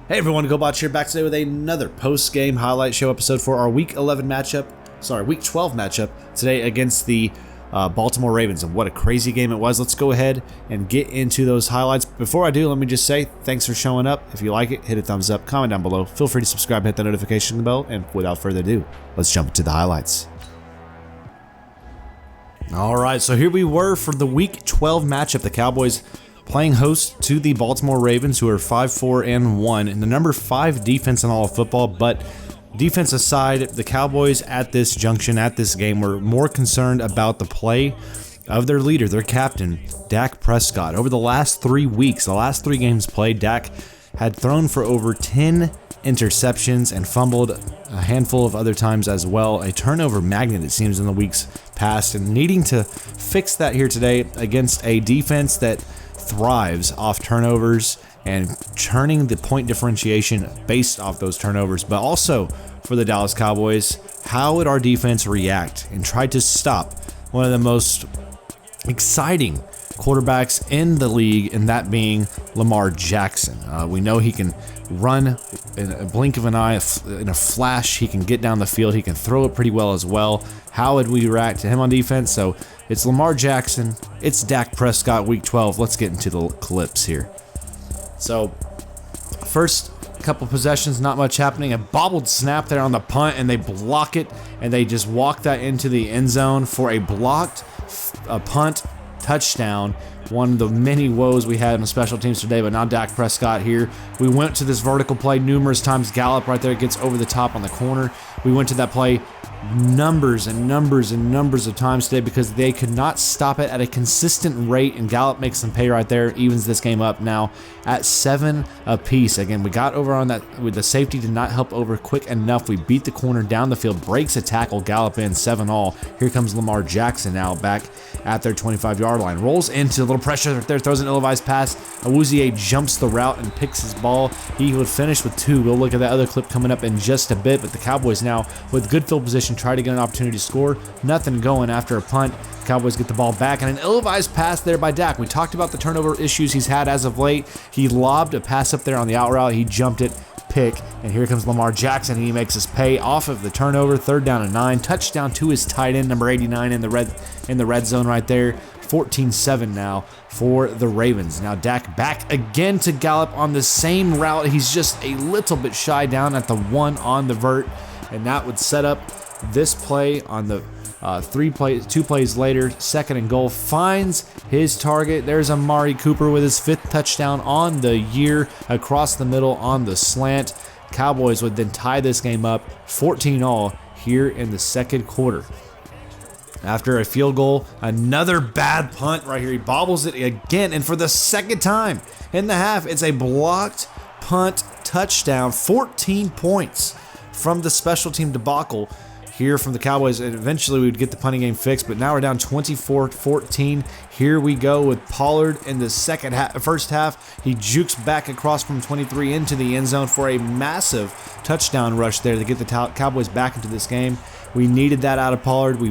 Hey everyone, GoBots here, back today with another post-game highlight show episode for our Week 12 matchup today against the Baltimore Ravens. And what a crazy game it was. Let's go ahead and get into those highlights. Before I do, let me just say thanks for showing up. If you like it, hit a thumbs up, comment down below. Feel free to subscribe, hit the notification bell, and without further ado, let's jump into the highlights. Alright, so here we were for the Week 12 matchup. The Cowboys playing host to the Baltimore Ravens, who are 5-4-1 and the number 5 defense in all of football. But defense aside, the Cowboys at this junction, at this game, were more concerned about the play of their leader, their captain, Dak Prescott. Over the last 3 weeks, the last 3 games played, Dak had thrown for over 10 interceptions and fumbled a handful of other times as well. A turnover magnet, it seems, in the weeks past, and needing to fix that here today against a defense that thrives off turnovers and turning the point differentiation based off those turnovers. But also for the Dallas Cowboys, how would our defense react and try to stop one of the most exciting quarterbacks in the league, and that being Lamar Jackson? We know he can run in a blink of an eye, in a flash. He can get down the field. He can throw it pretty well as well. How would we react to him on defense? So it's Lamar Jackson, it's Dak Prescott, Week 12. Let's get into the clips here. So first couple possessions, not much happening. A bobbled snap there on the punt, and they block it, and they just walk that into the end zone for a blocked punt touchdown. One of the many woes we had on special teams today, but now Dak Prescott here. We went to this vertical play numerous times. Gallup right there gets over the top on the corner. We went to that play numbers and numbers and numbers of times today because they could not stop it at a consistent rate, and Gallup makes them pay right there, evens this game up now at 7 apiece. Again, we got over on that with the safety, did not help over quick enough. We beat the corner down the field, breaks a tackle, Gallup in 7-all. Here comes Lamar Jackson now back at their 25-yard line, rolls into a little pressure right there, throws an ill-advised pass. Awuzie jumps the route and picks his ball. He would finish with 2. We'll look at that other clip coming up in just a bit, but the Cowboys now with good field position try to get an opportunity to score. Nothing going after a punt. Cowboys get the ball back, and an ill-advised pass there by Dak. We talked about the turnover issues he's had as of late. He lobbed a pass up there on the out route. He jumped it, pick, and here comes Lamar Jackson. He makes his pay off of the turnover. 3rd down and 9. Touchdown to his tight end, number 89 in the red zone right there. 14-7 now for the Ravens. Now Dak back again to Gallup on the same route. He's just a little bit shy down at the 1 on the vert, and that would set up this play on the 2 plays later. 2nd and goal, finds his target. There's Amari Cooper with his 5th touchdown on the year across the middle on the slant. Cowboys would then tie this game up 14-all here in the 2nd quarter. After a field goal, another bad punt right here. He bobbles it again, and for the 2nd time in the half, it's a blocked punt touchdown. 14 points from the special team debacle here from the Cowboys, and eventually we would get the punting game fixed, but now we're down 24-14. Here we go with Pollard in the first half. He jukes back across from 23 into the end zone for a massive touchdown rush there to get the Cowboys back into this game. We needed that out of Pollard. We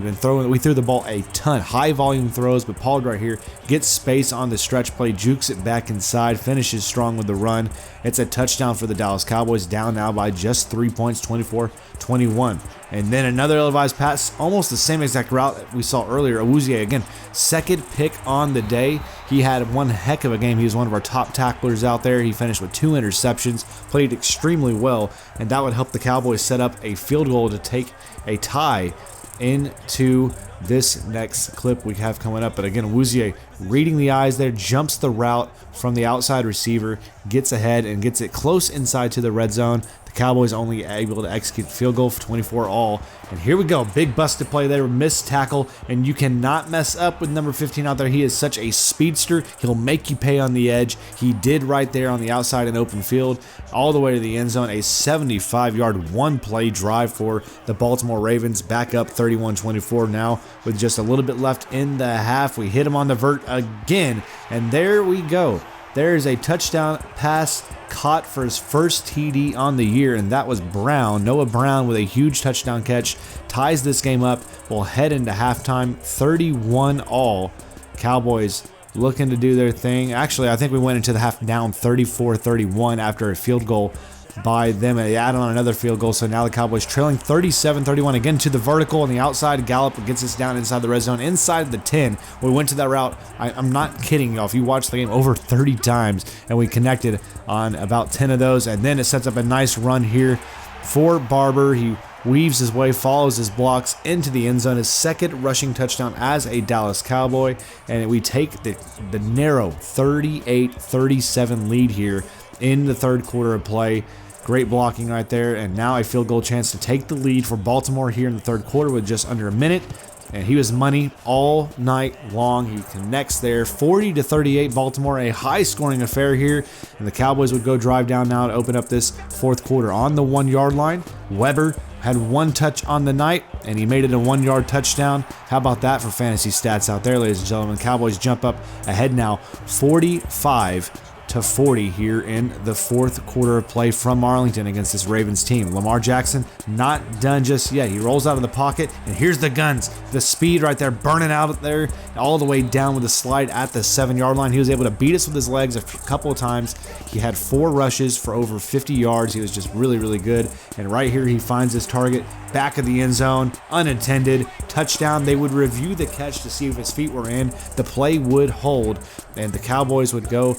threw the ball a ton, high volume throws, but Pollard right here gets space on the stretch play, jukes it back inside, finishes strong with the run. It's a touchdown for the Dallas Cowboys, down now by just 3 points, 24-21. And then another ill-advised pass, almost the same exact route we saw earlier. Awuzie again, 2nd pick on the day. He had one heck of a game. He was one of our top tacklers out there. He finished with 2 interceptions, played extremely well, and that would help the Cowboys set up a field goal to take a tie into this next clip we have coming up. But again, Awuzie reading the eyes there, jumps the route from the outside receiver, gets ahead and gets it close inside to the red zone. Cowboys only able to execute the field goal for 24-all. And here we go. Big busted play there. Missed tackle. And you cannot mess up with number 15 out there. He is such a speedster. He'll make you pay on the edge. He did right there on the outside in open field. All the way to the end zone. A 75-yard one-play drive for the Baltimore Ravens. Back up 31-24 now with just a little bit left in the half. We hit him on the vert again. And there we go. There's a touchdown pass caught for his first TD on the year, and that was Brown. Noah Brown with a huge touchdown catch ties this game up. We'll head into halftime 31-all. Cowboys looking to do their thing. Actually, I think we went into the half down 34-31 after a field goal by them. They added on another field goal, so now the Cowboys trailing 37-31 again to the vertical on the outside. Gallup gets us down inside the red zone, inside the 10. We went to that route. I'm not kidding y'all. If you watch the game, over 30 times, and we connected on about 10 of those. And then it sets up a nice run here for Barber. He weaves his way, follows his blocks into the end zone, his second rushing touchdown as a Dallas Cowboy, and we take the narrow 38-37 lead here in the third quarter of play. Great blocking right there, and now a field goal chance to take the lead for Baltimore here in the third quarter with just under a minute. And he was money all night long. He connects there, 40-38 Baltimore, a high-scoring affair here. And the Cowboys would go drive down now to open up this fourth quarter on the 1-yard line. Weber had one touch on the night, and he made it a 1-yard touchdown. How about that for fantasy stats out there, ladies and gentlemen? Cowboys jump up ahead now, 45-40 here in the fourth quarter of play from Arlington against this Ravens team. Lamar Jackson not done just yet. He rolls out of the pocket, and here's the guns. The speed right there, burning out there, all the way down with a slide at the 7-yard line. He was able to beat us with his legs a couple of times. He had 4 rushes for over 50 yards. He was just really, really good. And right here, he finds his target, back of the end zone, unintended, touchdown. They would review the catch to see if his feet were in. The play would hold, and the Cowboys would go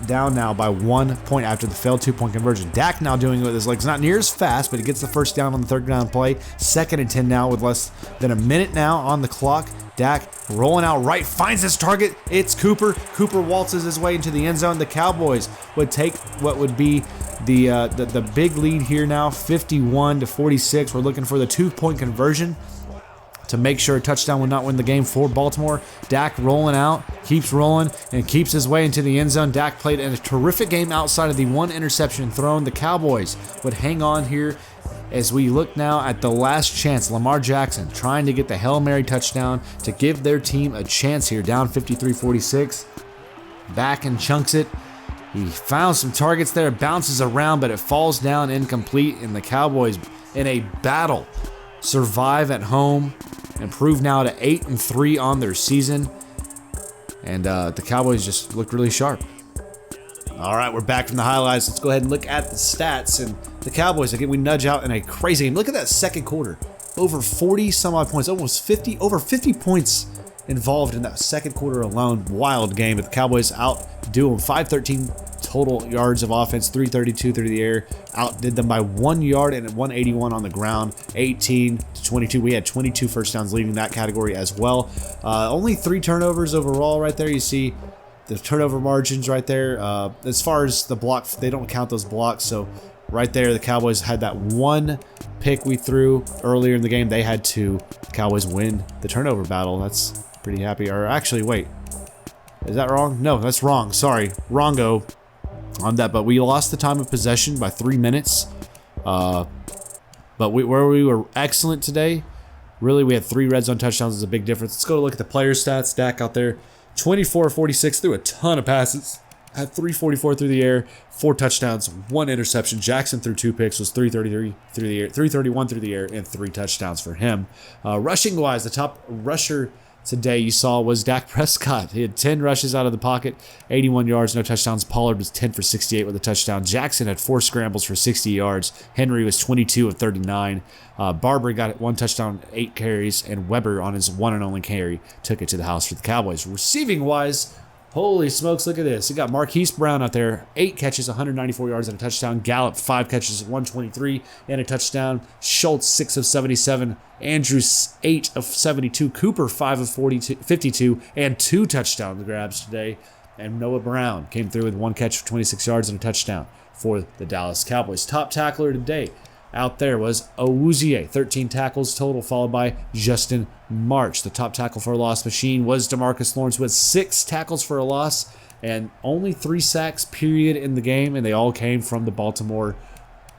down now by 1 point after the failed 2-point conversion. Dak now doing it with his legs, not near as fast, but he gets the first down on the third down play. 2nd and 10 now with less than a minute now on the clock. Dak rolling out right, finds his target. It's Cooper. Cooper waltzes his way into the end zone. The Cowboys would take what would be the big lead here now, 51-46. We're looking for the 2-point conversion to make sure a touchdown would not win the game for Baltimore. Dak rolling out, keeps rolling, and keeps his way into the end zone. Dak played a terrific game outside of the 1 interception thrown. The Cowboys would hang on here as we look now at the last chance. Lamar Jackson trying to get the Hail Mary touchdown to give their team a chance here, down 53-46. Back and chunks it. He found some targets there, bounces around, but it falls down incomplete, and the Cowboys in a battle survive at home, improve now to 8-3 on their season, and the Cowboys just look really sharp. All right, we're back from the highlights. Let's go ahead and look at the stats. And the Cowboys, again, we nudge out in a crazy game. Look at that second quarter. Over 40 some odd points, over 50 points involved in that second quarter alone. Wild game, but the Cowboys outdo them. 513 total yards of offense, 332 through the air. Outdid them by 1 yard and 181 on the ground, 18-22. We had 22 first downs leading that category as well. Only 3 turnovers overall right there. You see the turnover margins right there. As far as the block, they don't count those blocks. So right there, the Cowboys had that 1 pick we threw earlier in the game. They had 2. The Cowboys win the turnover battle. That's pretty happy. Or actually, wait. Is that wrong? No, that's wrong. Sorry. Wrongo on that. But we lost the time of possession by 3 minutes. But where we were excellent today, really, we had 3 red zone touchdowns is a big difference. Let's go look at the player stats. Dak out there, 24-46, threw a ton of passes. Had 344 through the air, 4 touchdowns, 1 interception. Jackson threw 2 picks, was 333 through the air, 331 through the air, and 3 touchdowns for him. Rushing wise, the top rusher today you saw was Dak Prescott. He had 10 rushes out of the pocket, 81 yards, no touchdowns. Pollard was 10 for 68 with a touchdown. Jackson had 4 scrambles for 60 yards. Henry was 22 of 39. Barber got 1 touchdown, 8 carries, and Weber on his 1 and only carry took it to the house for the Cowboys. Receiving wise, holy smokes, look at this. You got Marquise Brown out there, 8 catches, 194 yards and a touchdown. Gallup, 5 catches, 123 and a touchdown. Schultz, 6 of 77. Andrews, 8 of 72. Cooper, 5 of 52 and 2 touchdown grabs today. And Noah Brown came through with 1 catch for 26 yards and a touchdown for the Dallas Cowboys. Top tackler today out there was Awuzie, 13 tackles total, followed by Justin March. The top tackle for a loss machine was DeMarcus Lawrence with 6 tackles for a loss and only 3 sacks period in the game, and they all came from the Baltimore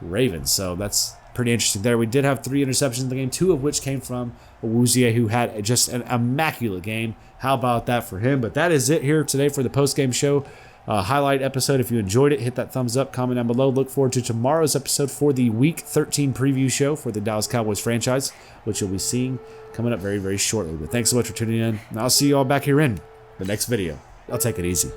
Ravens. So that's pretty interesting there. We did have 3 interceptions in the game, 2 of which came from Awuzie, who had just an immaculate game. How about that for him? But that is it here today for the post-game show. Highlight episode. If you enjoyed it, hit that thumbs up, comment down below. Look forward to tomorrow's episode for the Week 13 preview show for the Dallas Cowboys franchise, which you'll be seeing coming up very, very shortly. But thanks so much for tuning in, and I'll see you all back here in the next video. I'll take it easy.